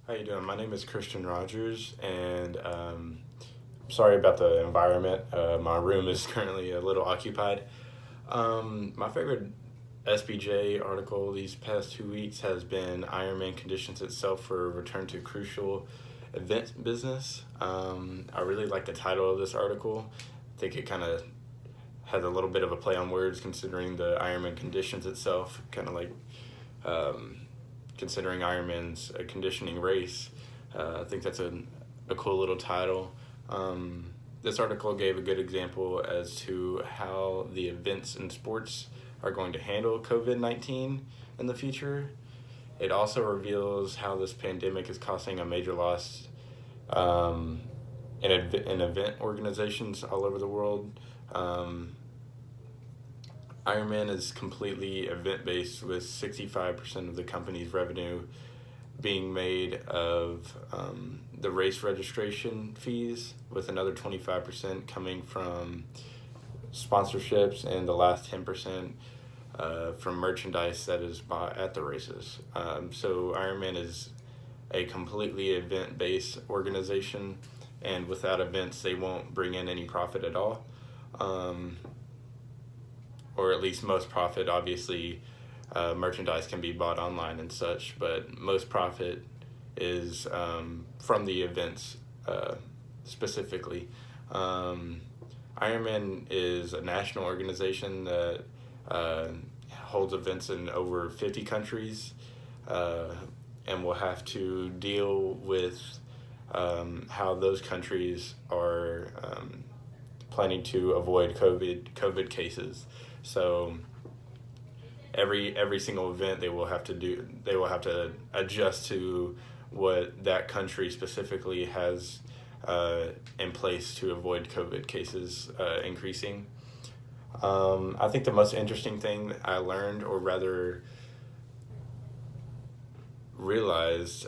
How you doing? My name is Christian Rogers, and sorry about the environment. My room is currently a little occupied. My favorite SBJ article these past 2 weeks has been Ironman conditions itself for return to crucial event business. I really like the title of this article. I think it kind of has a little bit of a play on words considering the Ironman conditions itself, kind of like um, considering Ironman's a conditioning race. I think that's a cool little title. This article gave a good example as to how the events in sports are going to handle COVID-19 in the future. It also reveals how this pandemic is causing a major loss um, in event organizations all over the world. Um, Ironman is completely event based, with 65% of the company's revenue being made of the race registration fees, with another 25% coming from sponsorships and the last 10% from merchandise that is bought at the races. So Ironman is a completely event based organization, and without events, they won't bring in any profit at all. Um, or at least most profit. Obviously, merchandise can be bought online and such, but most profit is from the events specifically. Um, Ironman is a national organization that uh, holds events in over 50 countries, uh, and will have to deal with how those countries are planning to avoid COVID cases. So every single event they will have to adjust to what that country specifically has in place to avoid COVID cases increasing. I think the most interesting thing that I learned, or rather realized,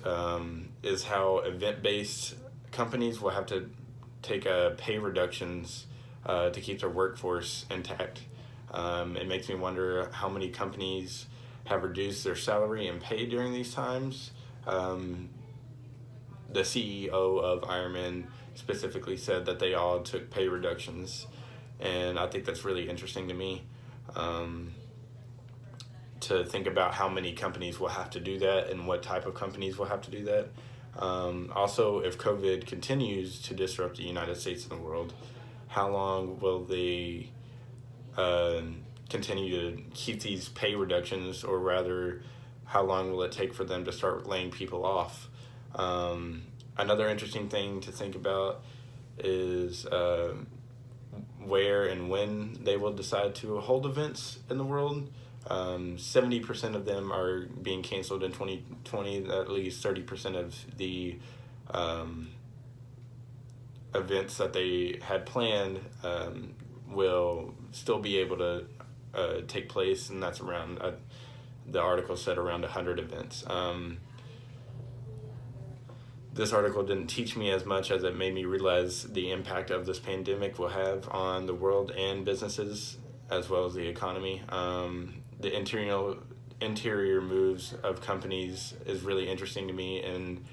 is how event-based companies will have to take pay reductions to keep their workforce intact. It makes me wonder how many companies have reduced their salary and pay during these times. The CEO of Ironman specifically said that they all took pay reductions, and I think that's really interesting to me. Um, to think about how many companies will have to do that and what type of companies will have to do that. Also, if COVID continues to disrupt the United States and the world, how long will they uh, continue to keep these pay reductions, or rather, how long will it take for them to start laying people off? Another interesting thing to think about is where and when they will decide to hold events in the world. 70% of them are being canceled in 2020. At least 30% of the um, events that they had planned will still be able to take place, and that's around, the article said, around 100 events. This article didn't teach me as much as it made me realize the impact of this pandemic will have on the world and businesses, as well as the economy. The interior moves of companies is really interesting to me, and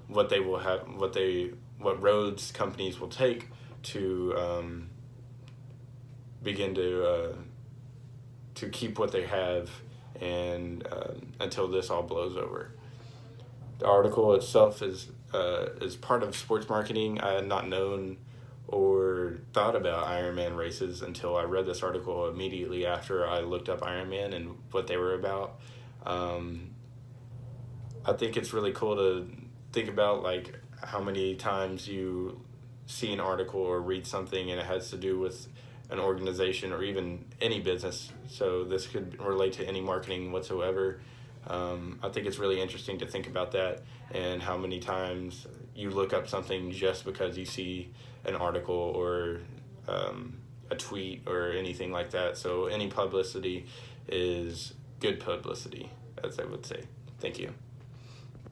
what they will have, what roads companies will take to begin to keep what they have, and until this all blows over. The article itself is part of sports marketing. I had not known or thought about Ironman races until I read this article immediately after I looked up Ironman and what they were about. Um, I think it's really cool to think about, like, how many times you see an article or read something and it has to do with an organization or even any business. So this could relate to any marketing whatsoever. I think it's really interesting to think about that, and how many times you look up something just because you see an article or a tweet or anything like that. So any publicity is good publicity, as I would say. Thank you.